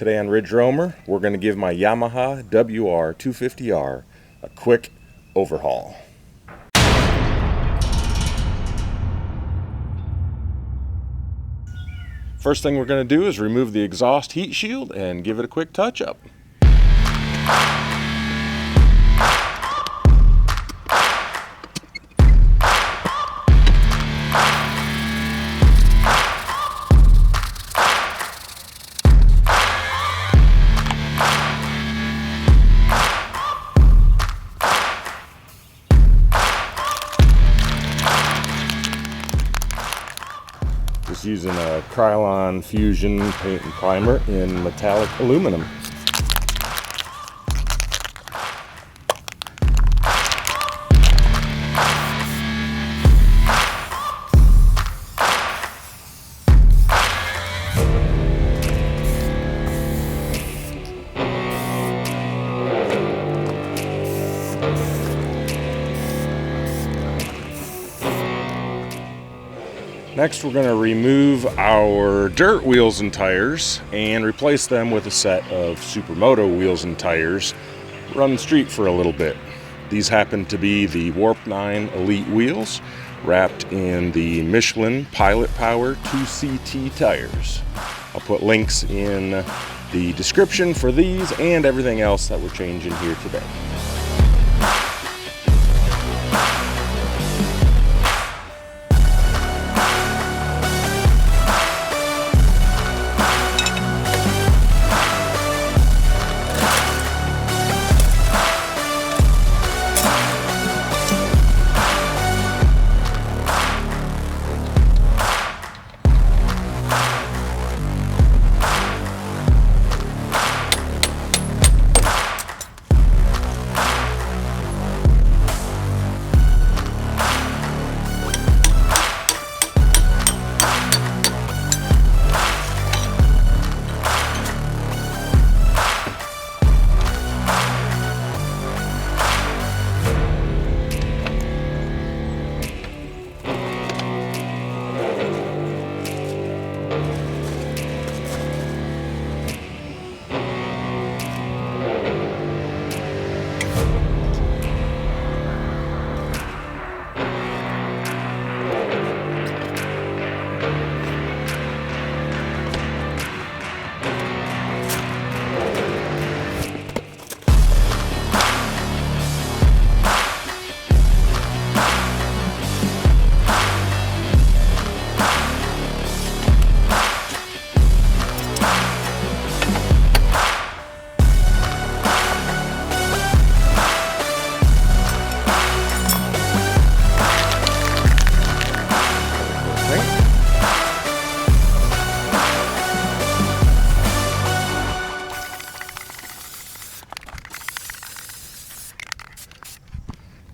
Today on Ridge Roamer, we're going to give my Yamaha WR250R a quick overhaul. First thing we're going to do is remove the exhaust heat shield and give it a quick touch-up. Just using a Krylon Fusion paint and primer in metallic aluminum. Next, we're going to remove our dirt wheels and tires and replace them with a set of Supermoto wheels and tires. Run the street for a little bit. These happen to be the Warp9 Elite wheels wrapped in the Michelin Pilot Power 2CT tires. I'll put links in the description for these and everything else that we're changing here today.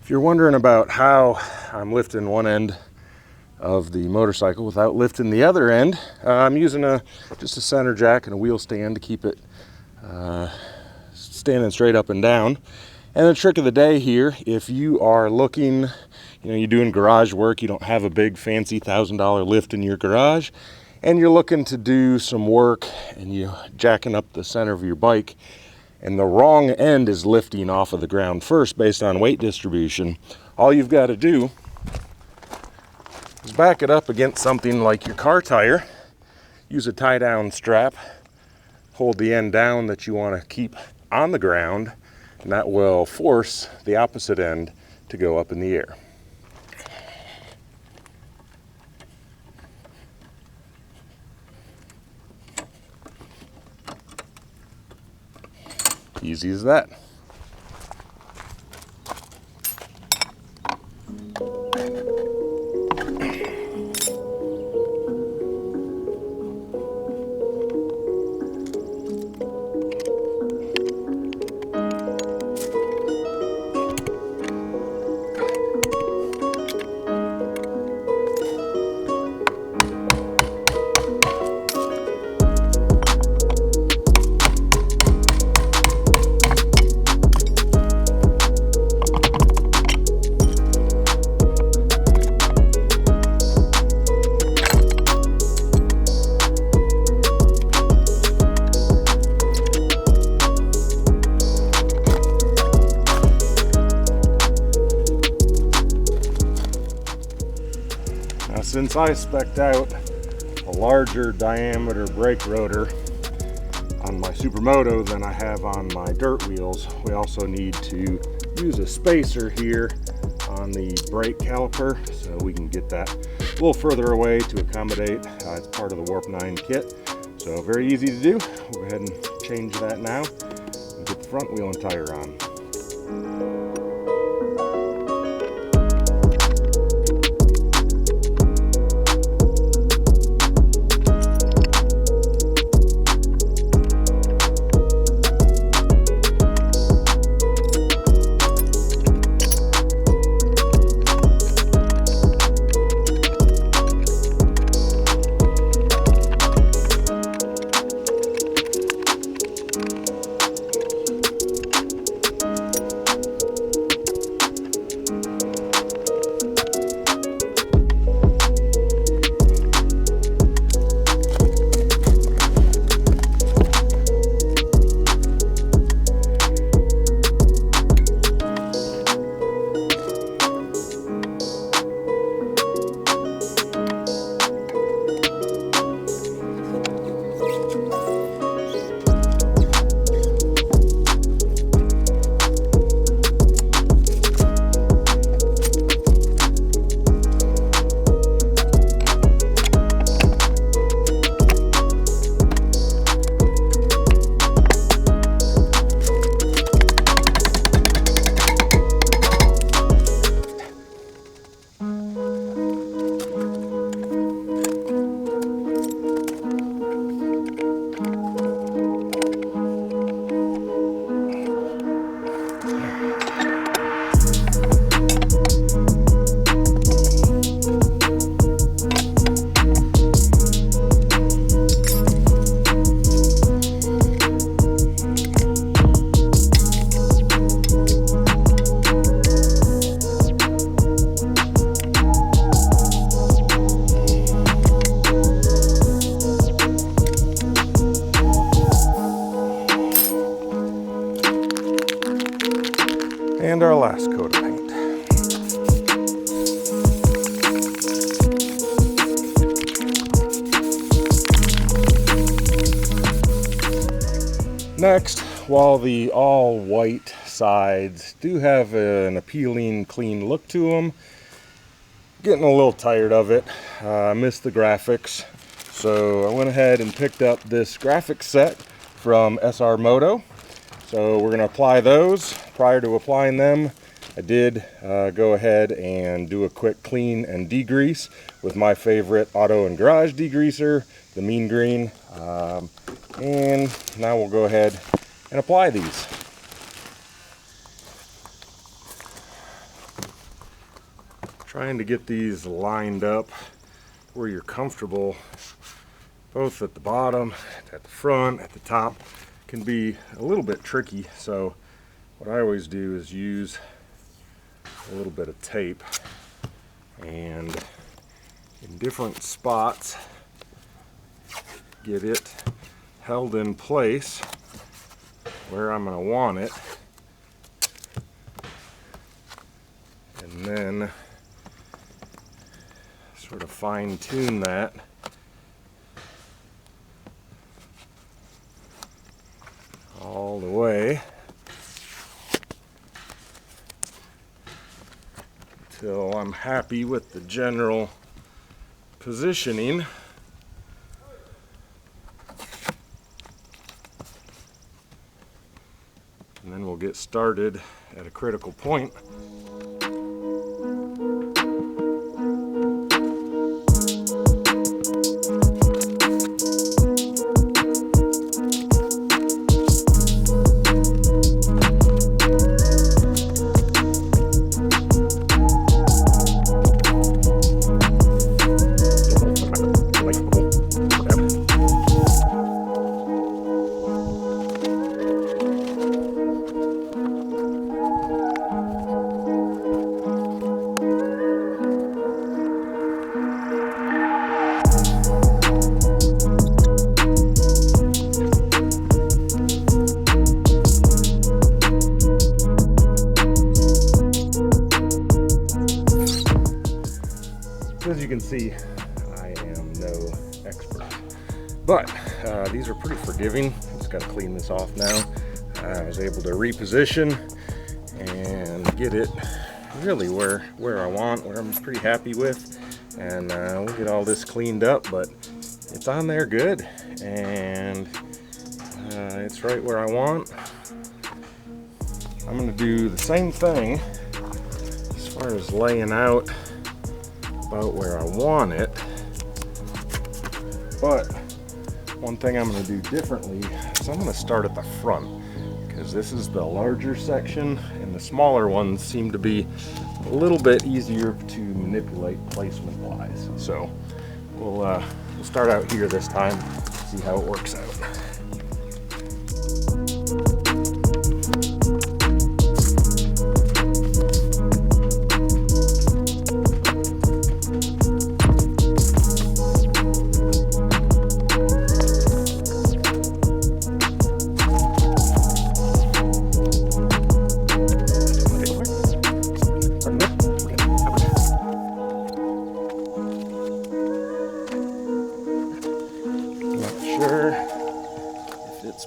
If you're wondering about how I'm lifting one end of the motorcycle without lifting the other end, I'm using just a center jack and a wheel stand to keep it standing straight up and down. And the trick of the day here, if you are looking, you're doing garage work, you don't have a big fancy $1,000 lift in your garage, and you're looking to do some work and you're jacking up the center of your bike, and the wrong end is lifting off of the ground first based on weight distribution, all you've got to do is back it up against something like your car tire, use a tie down strap, hold the end down that you want to keep on the ground, and that will force the opposite end to go up in the air. Easy as that. since I spec'd out a larger diameter brake rotor on my Supermoto than I have on my dirt wheels, we also need to use a spacer here on the brake caliper so we can get that a little further away to accommodate. It's part of the Warp9 kit, so very easy to do. We'll go ahead and change that now and get the front wheel and tire on. And our last coat of paint. Next, while the all white sides do have an appealing clean look to them, getting a little tired of it. I missed the graphics, so I went ahead and picked up this graphics set from Supermoto. So we're going to apply those. Prior to applying them, I did go ahead and do a quick clean and degrease with my favorite auto and garage degreaser, the Mean Green. And now we'll go ahead and apply these. Trying to get these lined up where you're comfortable, both at the bottom, at the front, at the top, can be a little bit tricky. So what I always do is use a little bit of tape and in different spots get it held in place where I'm going to want it, and then sort of fine tune that all the way until I'm happy with the general positioning. And then we'll get started at a critical point. see, I am no expert. But these are pretty forgiving. Just got to clean this off now. I was able to reposition and get it really where I want, where I'm pretty happy with. And we'll get all this cleaned up, but it's on there good. And it's right where I want. I'm going to do the same thing as far as laying out about where I want it. But one thing I'm going to do differently is I'm going to start at the front, because this is the larger section and the smaller ones seem to be a little bit easier to manipulate placement wise. So we'll start out here this time, see how it works out.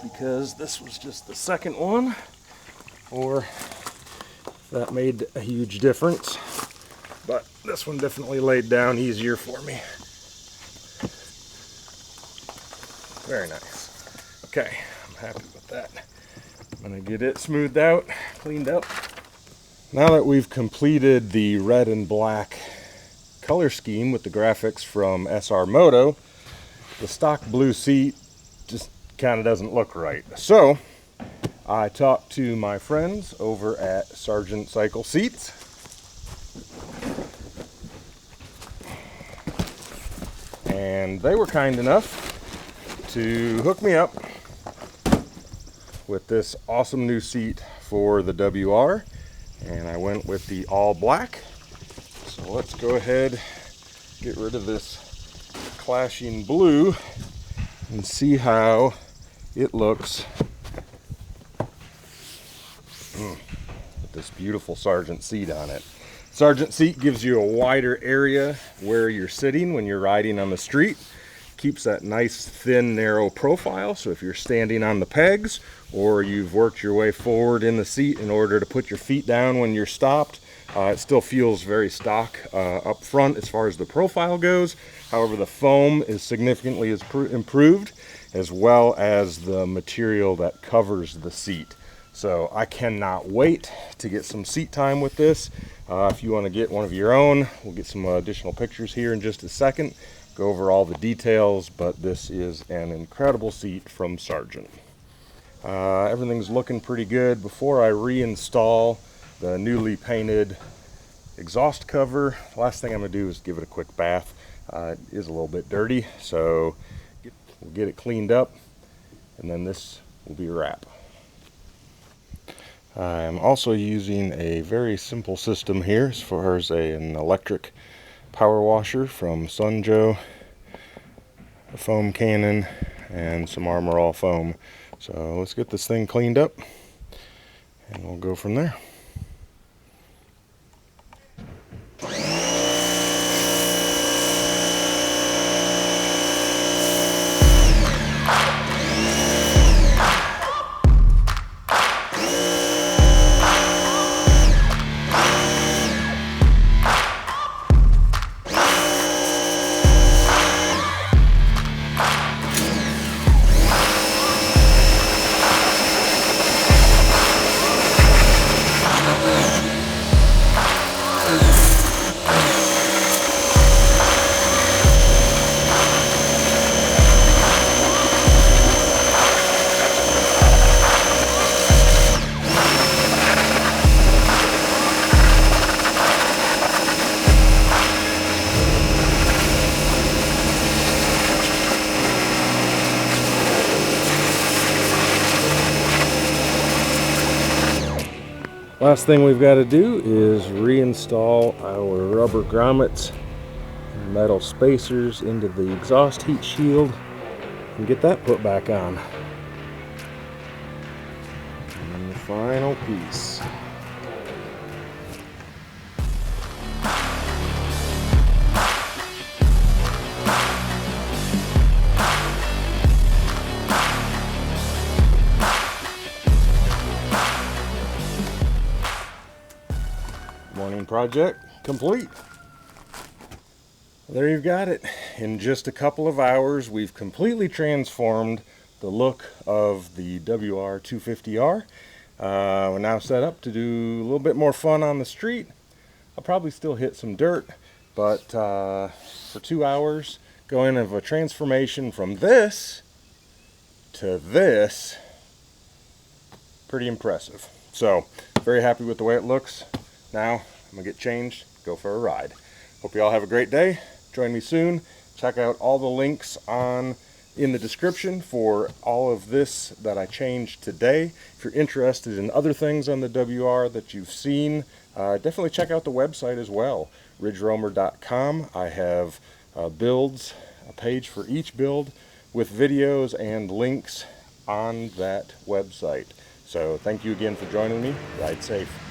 Because this was just the second one, or that made a huge difference, but this one definitely laid down easier for me. Very nice. Okay, I'm happy with that. I'm gonna get it smoothed out, cleaned up. Now that we've completed the red and black color scheme with the graphics from Supermoto, the stock blue seat just kind of doesn't look right. So I talked to my friends over at Sargent Cycle Seats, and they were kind enough to hook me up with this awesome new seat for the WR, and I went with the all black. So let's go ahead, get rid of this clashing blue and see how it looks with this beautiful Sargent seat on it. Sargent seat gives you a wider area where you're sitting when you're riding on the street. Keeps that nice thin narrow profile, so if you're standing on the pegs or you've worked your way forward in the seat in order to put your feet down when you're stopped, it still feels very stock up front as far as the profile goes. However, the foam is significantly improved, as well as the material that covers the seat. So I cannot wait to get some seat time with this. If you want to get one of your own, we'll get some additional pictures here in just a second, go over all the details, but this is an incredible seat from Sargent. Everything's looking pretty good. Before I reinstall the newly painted exhaust cover, last thing I'm going to do is give it a quick bath. It is a little bit dirty, so we'll get it cleaned up, and then this will be a wrap. I'm also using a very simple system here as far as an electric power washer from Sunjo, a foam cannon, and some Armor All foam. So let's get this thing cleaned up, and we'll go from there. Last thing we've got to do is reinstall our rubber grommets and metal spacers into the exhaust heat shield and get that put back on. And the final piece. project complete. There you've got it. In just a couple of hours, we've completely transformed the look of the WR250R. We're now set up to do a little bit more fun on the street. I'll probably still hit some dirt, but for 2 hours, going of a transformation from this to this, pretty impressive. So, very happy with the way it looks. Now, I'm gonna get changed, go for a ride. Hope you all have a great day. Join me soon. Check out all the links in the description for all of this that I changed today. If you're interested in other things on the WR that you've seen, definitely check out the website as well, ridgeroamer.com. I have builds, a page for each build with videos and links on that website. So thank you again for joining me. Ride safe.